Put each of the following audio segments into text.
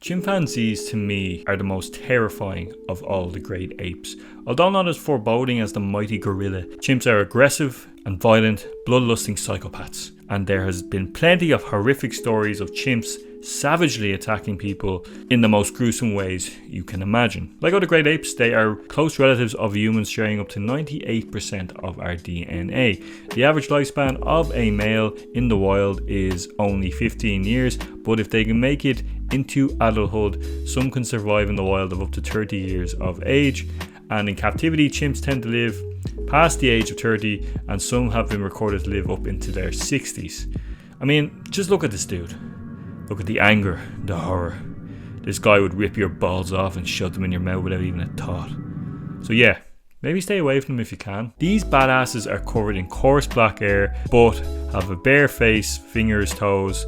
Chimpanzees to me are the most terrifying of all the great apes. Although not as foreboding as the mighty gorilla, chimps are aggressive and violent, bloodlusting psychopaths. And there has been plenty of horrific stories of chimps savagely attacking people in the most gruesome ways you can imagine. Like other great apes, they are close relatives of humans, sharing up to 98% of our DNA. The average lifespan of a male in the wild is only 15 years, but if they can make it into adulthood, some can survive in the wild of up to 30 years of age. And in captivity, chimps tend to live past the age of 30, and some have been recorded to live up into their 60s. I mean, just look at this dude. Look at the anger, the horror. This guy would rip your balls off and shove them in your mouth without even a thought. So yeah, maybe stay away from them if you can. These badasses are covered in coarse black hair, but have a bare face, fingers, toes,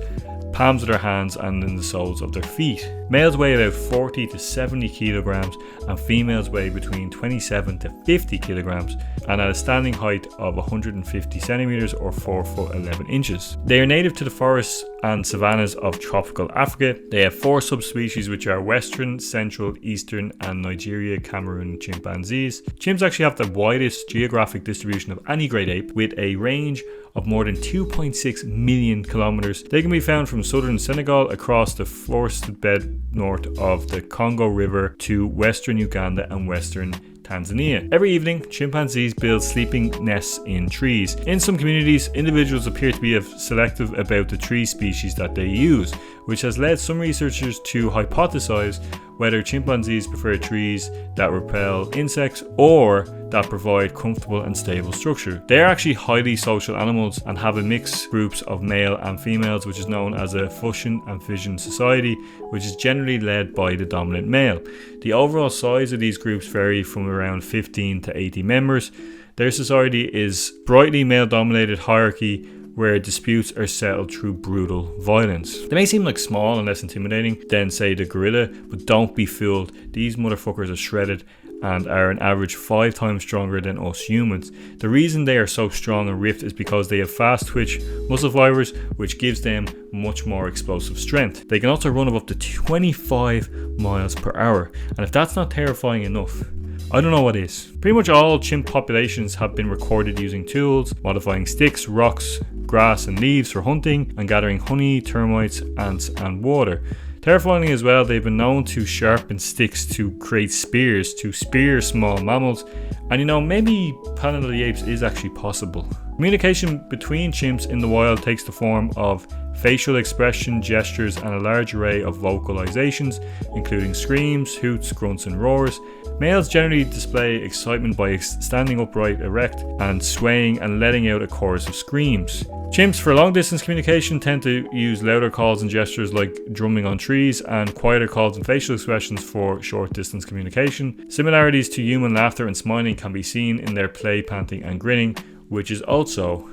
palms of their hands and in the soles of their feet. Males weigh about 40 to 70 kilograms and females weigh between 27 to 50 kilograms and at a standing height of 150 centimeters or 4 foot 11 inches. They are native to the forests and savannas of tropical Africa. They have 4 subspecies, which are Western, Central, Eastern and Nigeria Cameroon chimpanzees. Chimps actually have the widest geographic distribution of any great ape, with a range of more than 2.6 million kilometers. They can be found from southern Senegal across the forested bed north of the Congo River to western Uganda and western Tanzania. Every evening, chimpanzees build sleeping nests in trees. In some communities, individuals appear to be selective about the tree species that they use, which has led some researchers to hypothesize whether chimpanzees prefer trees that repel insects or that provide comfortable and stable structure. They are actually highly social animals and have a mixed groups of male and females, which is known as a fusion and fission society, which is generally led by the dominant male. The overall size of these groups vary from around 15 to 80 members. Their society is brightly male-dominated hierarchy where disputes are settled through brutal violence. They may seem like small and less intimidating than, say, the gorilla, but don't be fooled. These motherfuckers are shredded and are an average 5 times stronger than us humans. The reason they are so strong and ripped is because they have fast twitch muscle fibers, which gives them much more explosive strength. They can also run up to 25 miles per hour, and if that's not terrifying enough, I don't know what is. Pretty much all chimp populations have been recorded using tools, modifying sticks, rocks, grass and leaves for hunting, and gathering honey, termites, ants and water. Terrifyingly as well, they've been known to sharpen sticks to create spears to spear small mammals. And maybe Planet of the Apes is actually possible. Communication between chimps in the wild takes the form of facial expression, gestures, and a large array of vocalizations, including screams, hoots, grunts, and roars. Males generally display excitement by standing upright, erect, and swaying and letting out a chorus of screams. Chimps for long distance communication tend to use louder calls and gestures like drumming on trees, and quieter calls and facial expressions for short distance communication. Similarities to human laughter and smiling can be seen in their play, panting, and grinning, which is also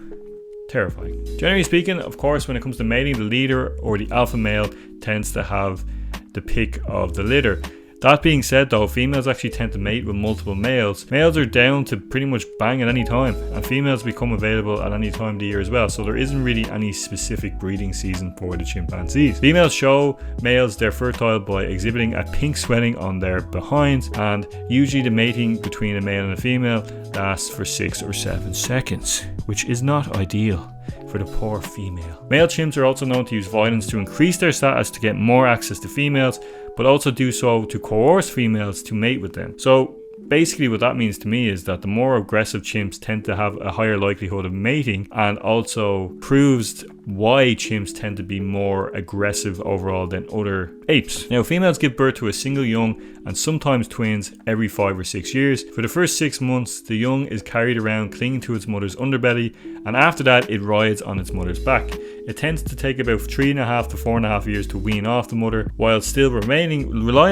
terrifying. Generally speaking, of course, when it comes to mating, the leader or the alpha male tends to have the pick of the litter. That being said though, females actually tend to mate with multiple males. Males are down to pretty much bang at any time, and females become available at any time of the year as well, so there isn't really any specific breeding season for the chimpanzees. Females show males they're fertile by exhibiting a pink swelling on their behinds, and usually the mating between a male and a female lasts for 6 or 7 seconds, which is not ideal for the poor female. Male chimps are also known to use violence to increase their status to get more access to females, but also do so to coerce females to mate with them. So basically what that means to me is that the more aggressive chimps tend to have a higher likelihood of mating, and also proves why chimps tend to be more aggressive overall than other apes. Now, females give birth to a single young and sometimes twins every 5 or 6 years. For the first 6 months, the young is carried around clinging to its mother's underbelly, and after that it rides on its mother's back. It tends to take about 3.5 to 4.5 years to wean off the mother, while still relying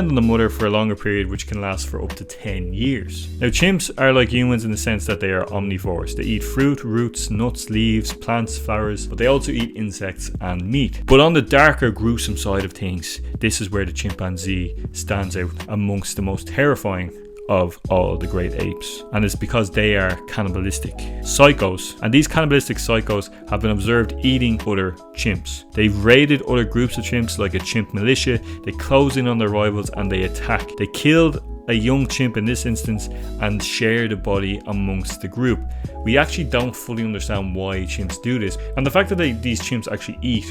on the mother for a longer period, which can last for up to 10 years. Now, chimps are like humans in the sense that they are omnivores. They eat fruit, roots, nuts, leaves, plants, flowers, but they also eat insects and meat. But on the darker, gruesome side of things, this is where the chimpanzee stands out amongst the most terrifying of all the great apes, and it's because they are cannibalistic psychos, and these cannibalistic psychos have been observed eating other chimps. They've raided other groups of chimps like a chimp militia, they close in on their rivals and they attack. They killed a young chimp in this instance and share the body amongst the group. We actually don't fully understand why chimps do this, and the fact that these chimps actually eat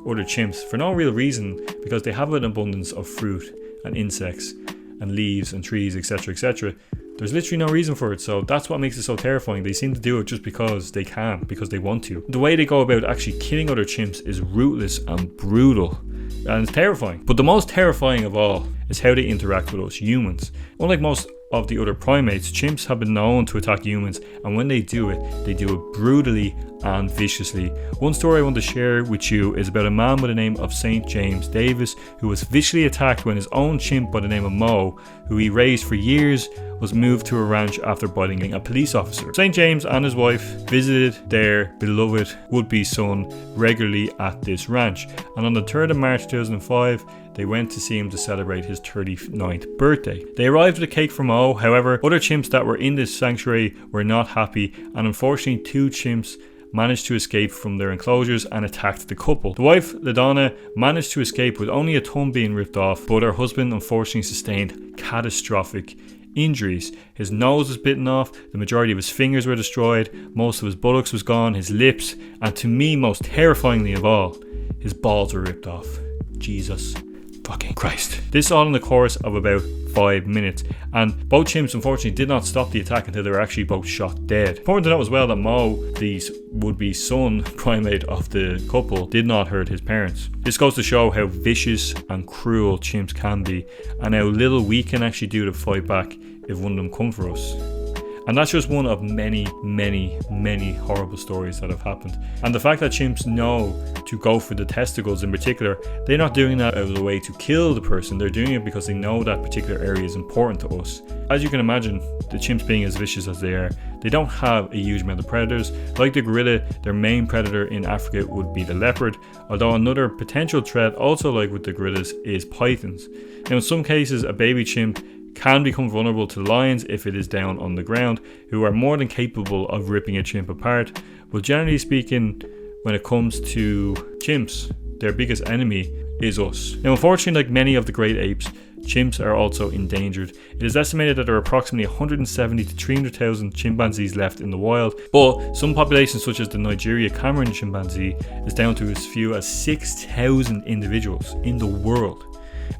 other chimps for no real reason, because they have an abundance of fruit and insects and leaves and trees, etc, etc. There's literally no reason for it, so that's what makes it so terrifying. They seem to do it just because they can, because they want to. The way they go about actually killing other chimps is ruthless and brutal, and it's terrifying. But the most terrifying of all is how they interact with us humans. Unlike most of the other primates, chimps have been known to attack humans, and when they do it brutally and viciously. One story I want to share with you is about a man by the name of St. James Davis, who was viciously attacked when his own chimp by the name of Mo, who he raised for years, was moved to a ranch after biting a police officer. St. James and his wife visited their beloved would-be son regularly at this ranch, and on the 3rd of March 2005, they went to see him to celebrate his 39th birthday. They arrived with a cake for Mo. However, other chimps that were in this sanctuary were not happy, and unfortunately 2 chimps managed to escape from their enclosures and attacked the couple. The wife, LaDonna, managed to escape with only a thumb being ripped off, but her husband unfortunately sustained catastrophic injuries. His nose was bitten off, the majority of his fingers were destroyed, most of his buttocks was gone, his lips, and to me most terrifyingly of all, his balls were ripped off. Jesus fucking Christ. This all in the course of about 5 minutes, and both chimps unfortunately did not stop the attack until they were actually both shot dead. Important to note as well that Mo, the would-be son primate of the couple, did not hurt his parents. This goes to show how vicious and cruel chimps can be, and how little we can actually do to fight back if one of them come for us. And that's just one of many, many, many horrible stories that have happened. And the fact that chimps know to go for the testicles in particular, they're not doing that out of the way to kill the person, they're doing it because they know that particular area is important to us. As you can imagine, the chimps being as vicious as they are, they don't have a huge amount of predators. Like the gorilla, their main predator in Africa would be the leopard, although another potential threat, also like with the gorillas, is pythons. Now in some cases, a baby chimp can become vulnerable to lions if it is down on the ground, who are more than capable of ripping a chimp apart. But generally speaking, when it comes to chimps, their biggest enemy is us. Now unfortunately, like many of the great apes, chimps are also endangered. It is estimated that there are approximately 170 to 300,000 chimpanzees left in the wild, but some populations such as the Nigeria Cameroon chimpanzee is down to as few as 6,000 individuals in the world.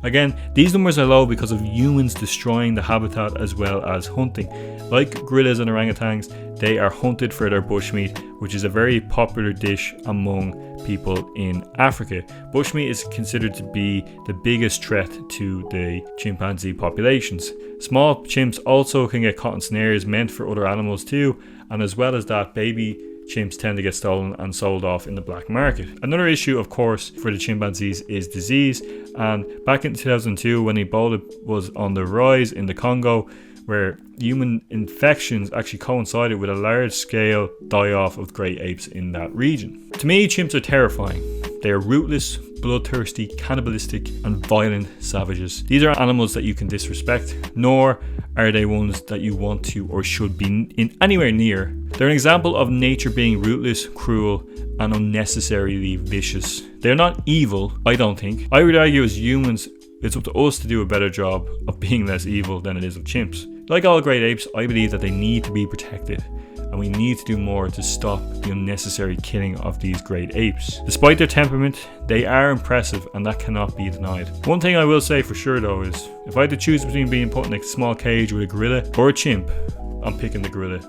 Again, these numbers are low because of humans destroying the habitat as well as hunting. Like gorillas and orangutans, they are hunted for their bushmeat, which is a very popular dish among people in Africa. Bushmeat is considered to be the biggest threat to the chimpanzee populations. Small chimps also can get caught in snares meant for other animals too, and as well as that, baby chimps tend to get stolen and sold off in the black market. Another issue, of course, for the chimpanzees is disease, and back in 2002 when Ebola was on the rise in the Congo, where human infections actually coincided with a large-scale die-off of great apes in that region. To me, chimps are terrifying. They are ruthless, bloodthirsty, cannibalistic, and violent savages. These are animals that you can disrespect, nor are they ones that you want to or should be in anywhere near. They're an example of nature being ruthless, cruel, and unnecessarily vicious. They're not evil, I don't think. I would argue as humans, it's up to us to do a better job of being less evil than it is of chimps. Like all great apes, I believe that they need to be protected, and we need to do more to stop the unnecessary killing of these great apes. Despite their temperament, they are impressive, and that cannot be denied. One thing I will say for sure though is, if I had to choose between being put in a small cage with a gorilla or a chimp, I'm picking the gorilla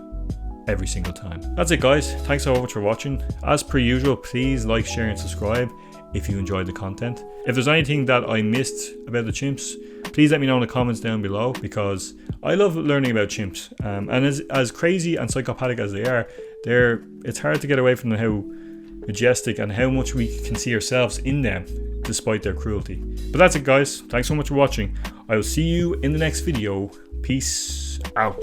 every single time. That's it guys, thanks so much for watching. As per usual, please like, share and subscribe if you enjoyed the content. If there's anything that I missed about the chimps, please let me know in the comments down below, because I love learning about chimps, and as crazy and psychopathic as they are, it's hard to get away from how majestic and how much we can see ourselves in them despite their cruelty. But that's it guys, thanks so much for watching. I will see you in the next video. Peace out.